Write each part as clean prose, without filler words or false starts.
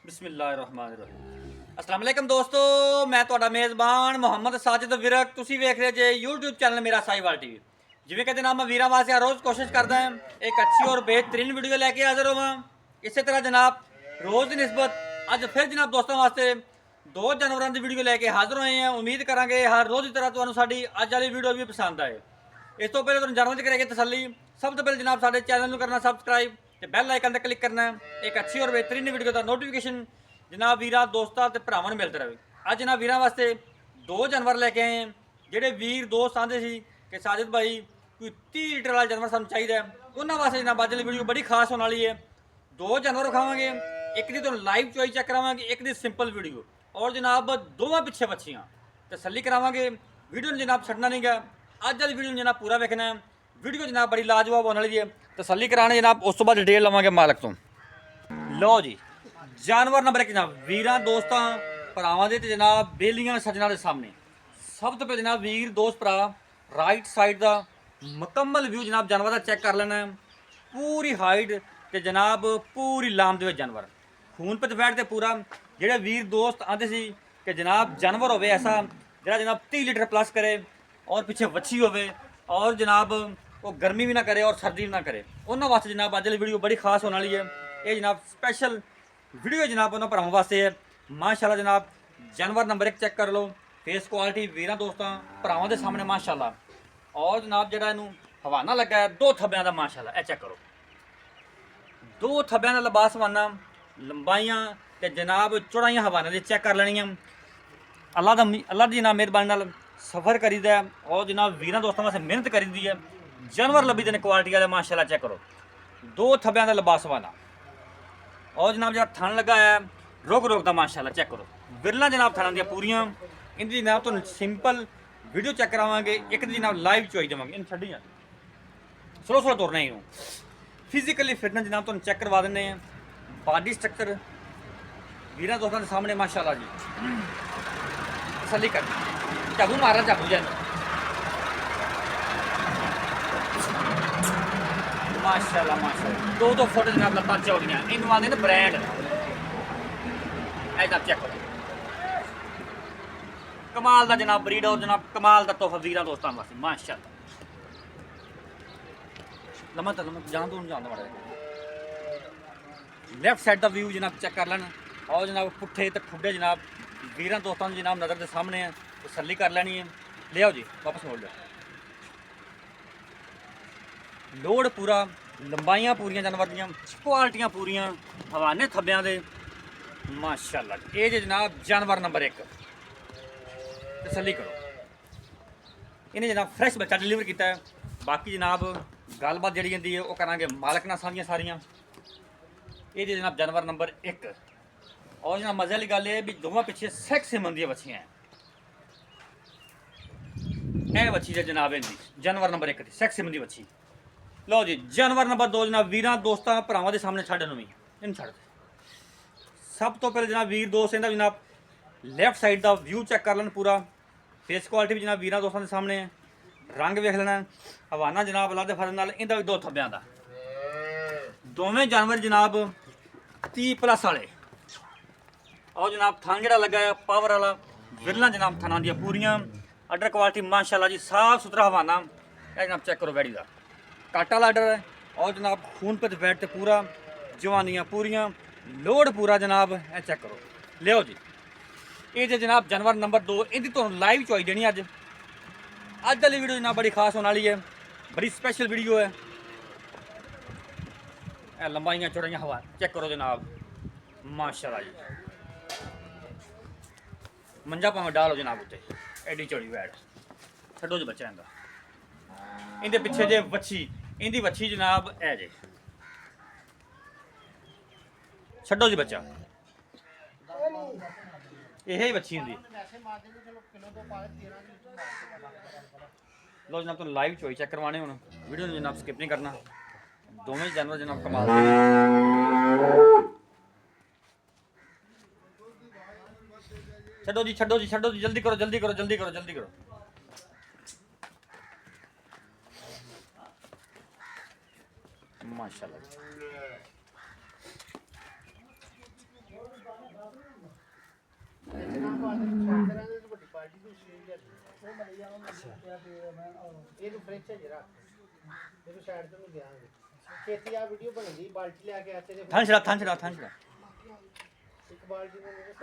ਬਿਸਮਿਲ੍ਲਾਹਿਰਰਹਿਮਾਨਿਰਰਹੀਮ। अस्सलाम वालेकुम दोस्तों, मैं ਤੁਹਾਡਾ ਮੇਜ਼ਬਾਨ ਮੁਹੰਮਦ ਸਾजिद ਵਿਰਕ। ਤੁਸੀਂ ਵੇਖ ਰਹੇ ਜੇ YouTube ਚੈਨਲ ਮੇਰਾ ਸਾਈਵਾਲ ਟੀਵੀ। ਜਿਵੇਂ ਕਿ ਜਨਾਬ ਮੈਂ ਵੀਰਾਂ ਵਾਸਤੇ ਹਰ ਰੋਜ਼ ਕੋਸ਼ਿਸ਼ ਕਰਦਾ ਹਾਂ ਇੱਕ ਅੱਛੀ ਔਰ बेहतरीन ਵੀਡੀਓ ਲੈ ਕੇ ਹਾਜ਼ਰ ਹੋਵਾਂ। ਇਸੇ ਤਰ੍ਹਾਂ ਜਨਾਬ ਰੋਜ਼ ਦੀ ਨਿਸਬਤ ਅੱਜ ਫਿਰ ਜਨਾਬ ਦੋਸਤਾਂ ਵਾਸਤੇ ਦੋ ਜਾਨਵਰਾਂ ਦੀ ਵੀਡੀਓ ਲੈ ਕੇ ਹਾਜ਼ਰ ਹੋਏ ਹਾਂ। ਉਮੀਦ ਕਰਾਂਗੇ ਹਰ ਰੋਜ਼ ਦੀ ਤਰ੍ਹਾਂ ਤੁਹਾਨੂੰ ਸਾਡੀ ਅੱਜ ਵਾਲੀ ਵੀਡੀਓ ਵੀ ਪਸੰਦ ਆਏ। ਇਸ ਤੋਂ ਪਹਿਲੇ ਤੁਹਾਨੂੰ ਜਾਨਵਰਾਂ ਦੀ ਕਰਾਂਗੇ ਤਸੱਲੀ। ਸਭ ਤੋਂ ਪਹਿਲੇ ਜਨਾਬ ਸਾਡੇ ਚੈਨਲ ਨੂੰ ਕਰਨਾ ਸਬਸਕ੍ਰਾइब ਤੇ ਬੈਲ ਆਈਕਨ ਤੇ ਕਲਿੱਕ करना एक अच्छी और बेहतरीन वीडियो का नोटिफिकेशन जनाब वीर दोस्तों ते भरावां नूं मिलता रहे। अज जनाब वीरां वास्ते दो जानवर लैके आए हैं जिहड़े वीर दोस्त आंदे सी कि साजिद भाई कोई 30 लीटर वाला जानवर सानूं चाहिदा है। उन्हां वास्ते जनाब अज वाली वीडियो बड़ी खास होने वाली है। दो जानवर विखावांगे, एक दी तुहानूं लाइव चॉइस चेक करावांगे, एक दी सिंपल वीडियो और जनाब दोवां पिछे बच्चियां तसल्ली करावांगे। वीडियो नूं जनाब छड्डना नहीं गा, अज वाली वीडियो जनाब पूरा वेखना है। वीडियो जनाब बड़ी लाजवाब होने वाली है। तसल्ली कराने जनाब उस तो बाद डिटेल लवांगे मालक तो। लो जी जानवर नंबर एक जनाब वीरां दोस्तां भरावां दे ते जनाब बेलियां सज्जनां दे सामने सब तो पहले जनाब वीर दोस्त भरा राइट साइड का मुकम्मल व्यू जनाब जानवर का चेक कर लेना। पूरी हाइट ते जनाब पूरी लाम दे जानवर खून पे फैट ते पूरा जेह्ड़े वीर दोस्त आंदे सी कि जनाब जानवर होवे ऐसा जेह्ड़ा जनाब 30 लीटर प्लस करे और पिछे वच्छी होवे और जनाब वो गर्मी भी ना करे और सर्दी भी ना करे। उन्होंने वास्ते जनाब अज वाली वीडियो बड़ी खास होने वाली है। ये जनाब स्पेशल वीडियो जनाब उन्होंने भरावां वास्ते है। माशाल्लाह जनाब जानवर नंबर एक चेक कर लो। फेस क्वालिटी वीरां दोस्तों भरावां दे सामने माशाल्लाह। और जनाब जिहड़ा इहनूं हवाना लगा है दो थब्बियां दा माशाल्लाह। ये चेक करो दो थब्बियां दा लिबास हवाना लंबाइयां ते जनाब चौड़ाइयां हवाने दी चेक कर लैणियां। अल्लाह दी जनाब मेहरबानी नाल सफ़र करीदा है और जनाब वीरां दोस्तों वास्ते मेहनत करीदी है। जानवर लभी देने क्वालिटी वाले माशाल्लाह चेक करो दो थब्बियां दा लिबास वाला और जनाब जो थन लगा है रोक रोक का माशाल्लाह चेक करो। बिरला जनाब थन दियां पूरियां। इनकी जनाब तुहानूं सिंपल वीडियो चेक करावांगे, एक दी जनाब लाइव चॉइस देवांगे। इन छड्डी स्लो स्लो तुरना ही फिजिकली फिटनेस जनाब तुहानूं चेक करवा दिंदे हैं। बॉडी स्ट्रक्चर वीरां दोस्तों के सामने माशाल्लाह जी तसल्ली कर झागू मारा झागू जाए माशाल्लाह माशाल्लाह दो दो फुट जनाब लत्तां चौड़ियां इन्हूं आंदे ने ब्रांड। ऐ जनाब चेक करो कमाल दा जनाब ब्रीड और जनाब कमाल दा तोहफा वीरां दोस्तां वास्ते माशाल्लाह। लम्मा जान दूर जान माड़ा लैफ्ट साइड दा व्यू जनाब चेक कर लैना और जनाब पुट्ठे ते खुड्डे जनाब वीरां दोस्तां जनाब नज़र के सामने है। तसल्ली कर लैनी है। ले आओ जी वापस मोड़ लो। लोड पूरा लंबाइयां पूरियां जानवर दियां क्वालिटियां पूरियां हवाने थब्बियां दे माशाल्लाह। ये जे जनाब जानवर नंबर एक तसल्ली करो इन्हें जनाब फ्रैश बच्चा डिलीवर किया है। बाकी जनाब गलबात जी होंगी है वो करांगे मालक नाल सांझियां सारियां। ये जे जनाब जानवर नंबर एक और जनाब मजे वाली गल है भी दोवां पिछे सेक्स सिमन दी बच्चियां है। बच्ची जो जनाब इनकी जानवर नंबर एक सेक्स सिमन दी बच्ची। लो जी जानवर नंबर दो जनाब वीरां दोस्तां भरावां दे सामने छड्ड नूं इन छड्ड सब तो पहले जनाब वीर दोस्त इहदा जनाब लैफ्ट साइड का व्यू चेक कर लैन पूरा। फेस क्वालिटी भी जनाब वीरां दोस्तों के सामने रंग वेख लेना। हवाना जनाब अल्लाह दे फजल नाल इहदा भी दो थब्बियां दा दोवें जानवर जनाब 30 प्लस वाले और जनाब थन जिहड़ा लगा है पावर वाला विरला जनाब थनां दियां पूरियां अडर क्वालिटी माशाल्लाह जी साफ सुथरा हवाना। यह जनाब चेक करो वैड़ी का काटा लाडर है और जनाब खून पे फैट पूरा जवानियाँ पूरियां लोड पूरा जनाब। है चेक करो ले जी ये जो जनाब जानवर नंबर दो इनकी तो लाइव चॉइस देनी अज वाली वीडियो जनाब बड़ी खास होने वाली है। बड़ी स्पेशल वीडियो है। लंबाइयाँ चौड़ाइयाँ हवा चेक करो जनाब माशाल्लाह जी। मंजा भावें डालो जनाब उत्ते एडी चौड़ी वैट छड्डो जी बच्चा इनका। इनके पिछे जे वच्छी इनकी वच्छी जनाब है जे छड्डो जी बच्चा यही बच्ची होंगी। लो जनाब तुम लाइव चॉइस चेक करवाने हूँ वीडियो जनाब स्किप नहीं करना। दोवें जानवर जनाब कमाल छड्डो जी छड्डो जी छड्डो जी जल्दी करो जल्दी करो जल्दी करो जल्दी करो माशाल्लाह। ਇਹਨੂੰ ਫ੍ਰਿਜ 'ਚ ਰੱਖ ਇਹਨੂੰ ਸਾਈਡ ਤੋਂ ਨਹੀਂ ਦਿਆਂਗੇ ਛੇਤੀ ਆ ਵੀਡੀਓ ਬਣਦੀ ਬਾਲਟੀ ਲੈ ਕੇ ਆ ਤੇਰੇ ਥਾਂ ਛੜਾ ਥਾਂ ਛੜਾ ਥਾਂ ਛੜਾ ਇੱਕ ਬਾਲਟੀ ਨੂੰ ਮੇਰੇ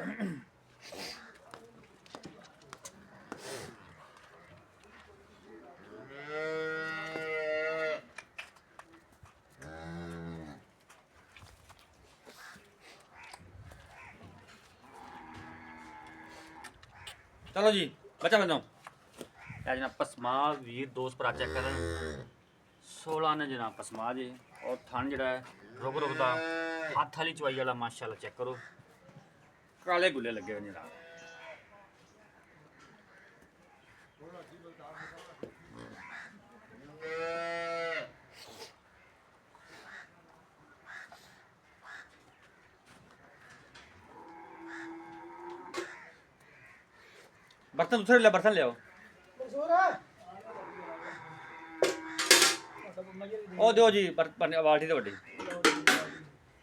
चलो जी बचा बन जाओ जनाब पसमा वीर दोस्त भरा चेक कर 16 ने जनाब पसमा जी और थन जड़ा रुक रुकदा हाथ वाली चवाई वाला माशाल्लाह चेक करो काले गुले लगे हुए जनाब बर्तन दूसरे ले बर्तन ले आओ ओ दो जी बाल्टी तो वड्डी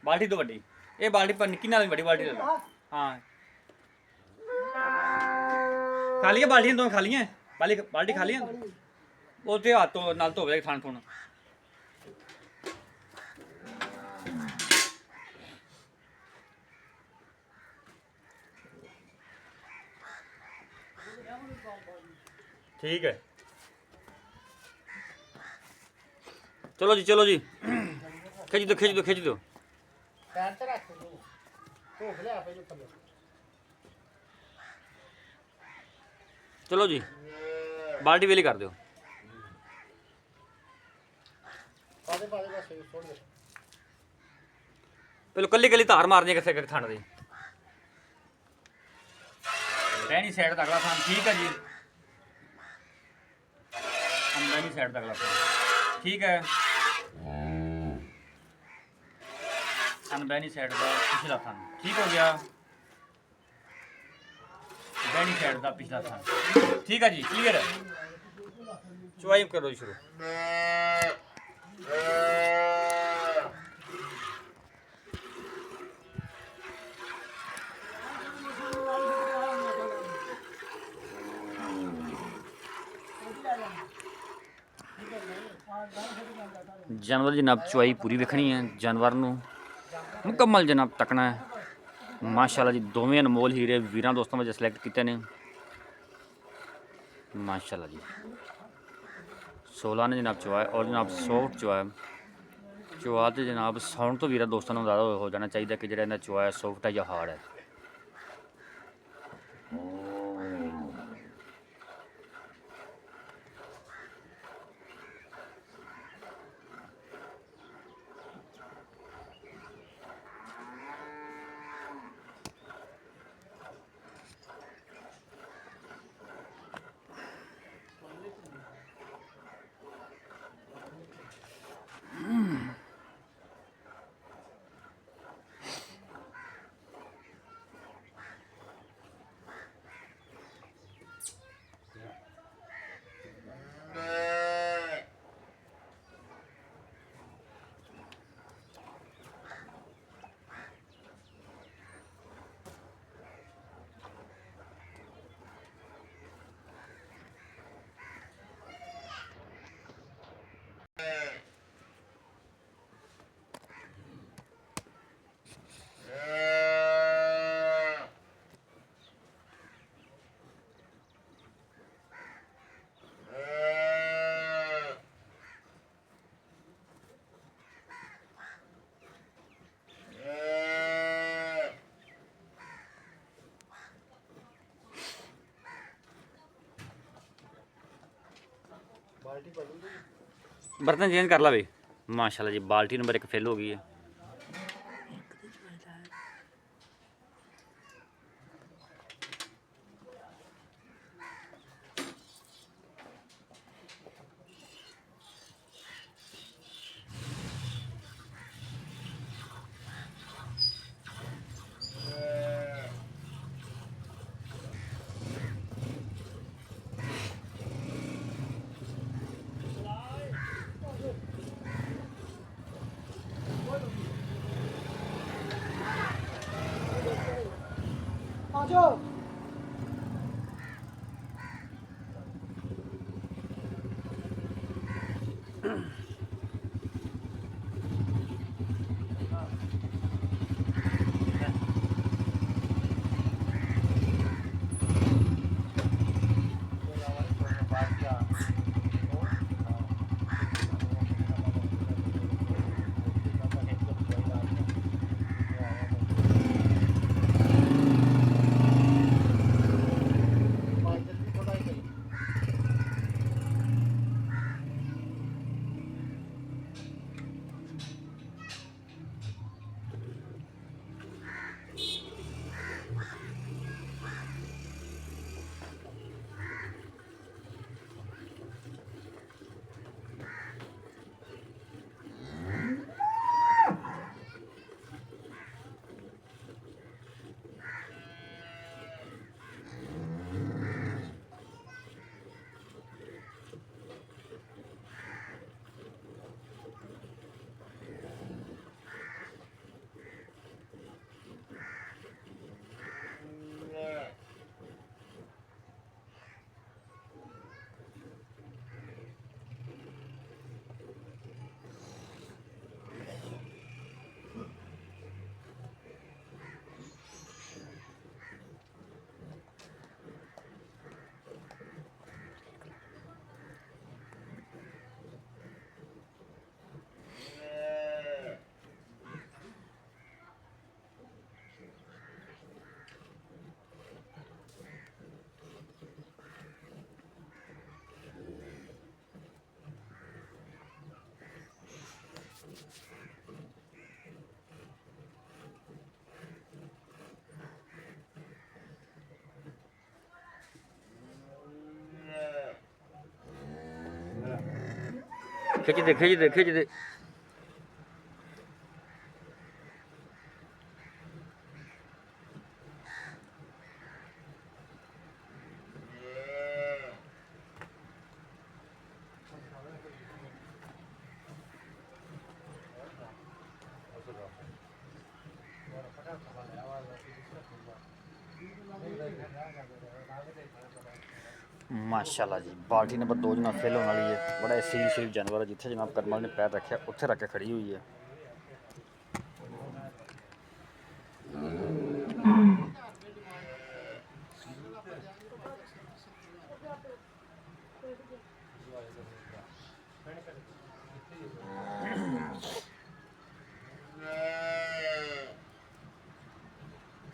बाल्टी तो वड्डी ये बाल्टी पर निक्की नाल बड़ी बाल्टी ले लो हाँ खा लिया बाल्टियां दोनों खा लिया बाल्टी खा लिया वो तो हाथ तो नाल धोवे थान थुन ठीक है चलो जी खिंच दो ਪੈਰ ਤੇ ਰੱਖ ਤੂੰ ਧੋਖ ਲਿਆ ਪਹਿਲਾਂ ਥੱਲੇ चलो जी बाल्टी वेली कर दो ਪਾਦੇ ਬਸ ਛੋੜ ਦੇ पहले कली कली धार मारनी किथे ठंड दी रहनी साइड तक अगला थान ठीक है जी अंदर साइड तक अगला थान ठीक है अनबैनी साइड का पिछला थान ठीक हो गया बैनी साइड का पिछला थान ठीक है जी क्लियर है चुवाई करो जी शुरू जानवर जनाब चुवाई पूरी वेखनी है जानवर नूं मुकम्मल जनाब तकना है माशाल्लाह जी दोवें अनमोल हीरे वीरां दोस्तों में सिलेक्ट किए ने माशाल्लाह जी 16 ने जनाब चुवाया और जनाब सॉफ्ट चुवा तो जनाब साउंड तो वीरां दोस्तों को ज़्यादा हो जाना चाहिए कि जो चुवाया सॉफ्ट है या हार्ड है बर्तन चेंज कर ला भाई माशाल्लाह जी बाल्टी नंबर 1 फिल हो गई है खिच दे। माशाल्लाह जी, बाल्टी नंबर 2 जनाब फिल होने वाली है। बड़ा सील सील जानवर है, जिथे जनाब करमल ने पैर रखे उत्थे रख के खड़ी हुई है।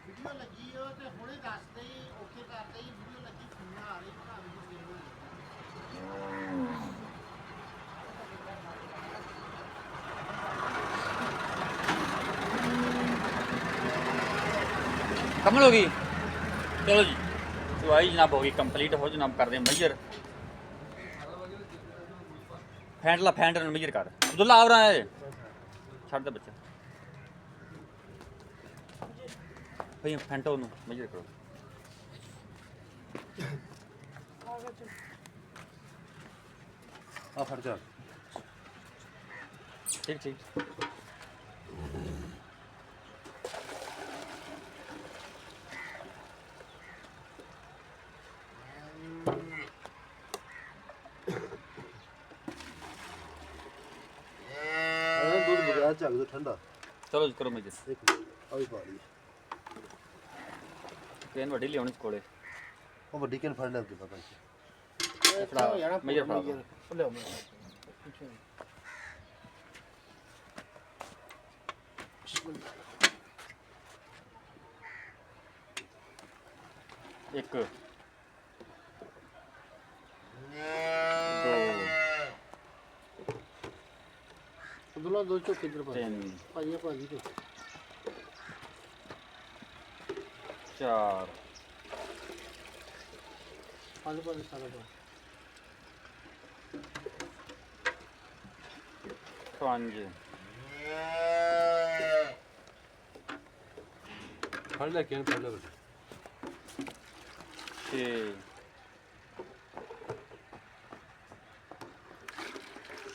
ਵੀਡੀਓ ਲੱਗੀ ਉਹ ਤੇ ਹੁਣੇ ਦੱਸਦੇ ਹੀ ਓਕੇ ਕਰਦੇ ਹੀ ਵੀਡੀਓ ਲੱਗੀ ਫੋਨ ਆ ਰਹੀ ਭਰਾ ਵੀਡੀਓ ਸੇਵ ਹੋ कमल होगी। चलो जी, चुवाई जनाब होगी कंप्लीट हो जनाब, कर दें मेजर। फैंड ला फैंड मेजर कर अब्दुल्ला आ रहा है, छड़ दे बच्चा भैया फैंटो मेजर करो। आ फट जा ठीक ठीक। दूध बगैर झग तो ठंडा। चलो जी करो मेजर। एक मिनट आ भी पा ली केन वड्डी लियानी कोले वो बड़ी कैन फड़ ले पता है फड़ा मेजर फड़ा दो। ਲਿਓ ਮੈਂ एक दो ਅਬਦੁੱਲਾ ਦੋ ਚੁੱਕ ਇੱਧਰ ਪਾ तीन ਭਾਜੀ ਭਾਜੀ ਤੇ चार ਪੰਜ ਪੰਜ ਸਾਰਾ ਦੋ पांच फड़ ले कैन फड़ ले बेटा छे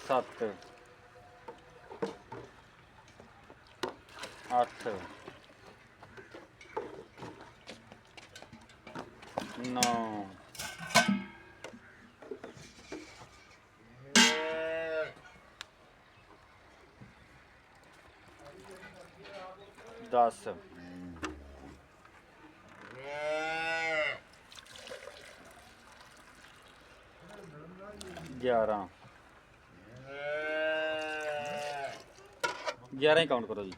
सत्त अठ नौ दस 11 11 ही काउंट करो जी।